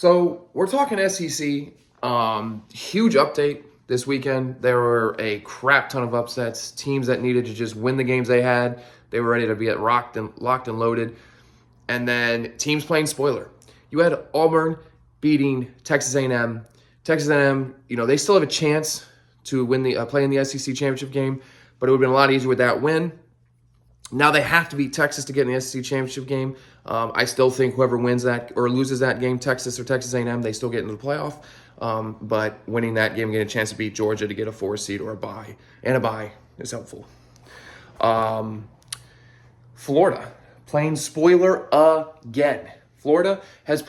So we're talking SEC. Huge update this weekend. There were a crap ton of upsets. Teams that needed to just win the games they had. They were ready to be locked and loaded. And then teams playing spoiler. You had Auburn beating Texas A&M. Texas A&M, they still have a chance to win the play in the SEC championship game, but it would have been a lot easier with that win. Now they have to beat Texas to get in the SEC championship game. I still think whoever wins that or loses that game, Texas or Texas A&M, they still get into the playoff. But winning that game, getting a chance to beat Georgia to get a 4 seed or a bye, and a bye is helpful. Florida playing spoiler again. Florida has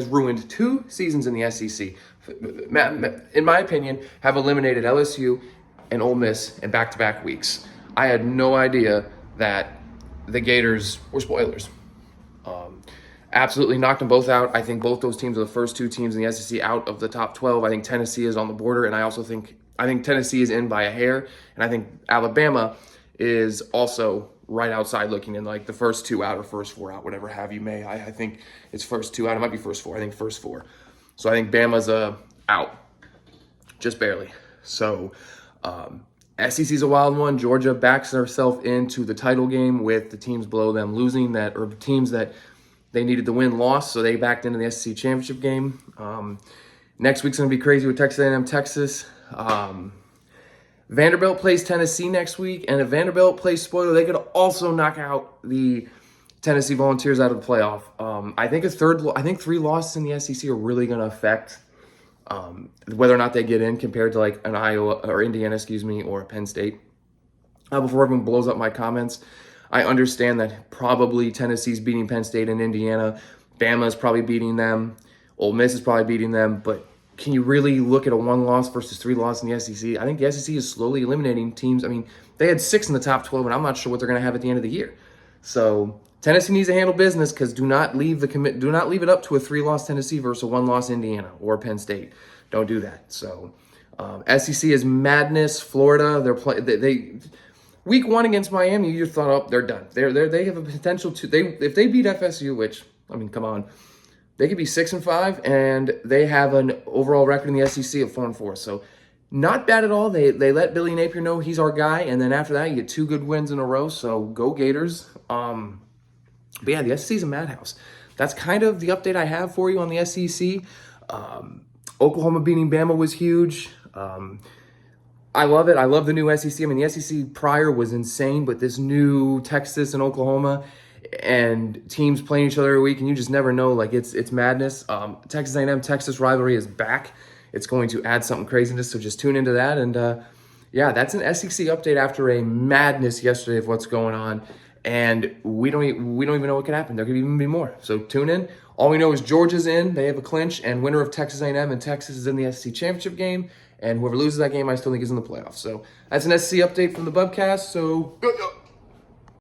ruined 2 seasons in the SEC. In my opinion, have eliminated LSU and Ole Miss in back-to-back weeks. I had no idea that the Gators were spoilers. Absolutely knocked them both out. I think both those teams are the first 2 teams in the SEC out of the top 12. I think Tennessee is on the border, and I think Tennessee is in by a hair, and I think Alabama is also right outside looking in, like the first 2 out or first 4 out, whatever have you may. I think it's first 2 out. It might be first 4. I think first 4. So I think Bama's out, just barely. So SEC's a wild one. Georgia backs herself into the title game with the teams below them losing or teams that they needed to win lost, so they backed into the SEC championship game. Next week's going to be crazy with Texas A&M, Texas. Vanderbilt plays Tennessee next week, and if Vanderbilt plays spoiler, they could also knock out the Tennessee Volunteers out of the playoff. I think 3 losses in the SEC are really going to affect whether or not they get in compared to like an Iowa or Indiana, or a Penn State. Before everyone blows up my comments, I understand that probably Tennessee's beating Penn State and Indiana. Bama's probably beating them. Ole Miss is probably beating them. But can you really look at a 1 loss versus 3 losses in the SEC? I think the SEC is slowly eliminating teams. I mean, they had 6 in the top 12, and I'm not sure what they're going to have at the end of the year. So Tennessee needs to handle business because do not leave it up to a 3-loss Tennessee versus a 1-loss Indiana or Penn State. Don't do that. So SEC is madness. Florida, they week 1 against Miami, you just thought, oh, they're done. They have a potential to if they beat FSU, which come on, they could be 6-5, and they have an overall record in the SEC of 4-4. So not bad at all. They let Billy Napier know he's our guy, and then after that, you get 2 good wins in a row. So go Gators. But yeah, the SEC is a madhouse. That's kind of the update I have for you on the SEC. Oklahoma beating Bama was huge. I love it. I love the new SEC. I mean, the SEC prior was insane, but this new Texas and Oklahoma and teams playing each other every week, and you just never know. Like, it's madness. Texas A&M Texas rivalry is back. It's going to add something craziness, so just tune into that. And yeah, that's an SEC update after a madness yesterday of what's going on. And we don't even know what could happen. There could even be more. So tune in. All we know is Georgia's in. They have a clinch, and winner of Texas A&M and Texas is in the SEC championship game. And whoever loses that game, I still think is in the playoffs. So that's an SEC update from the Bubcast. So go.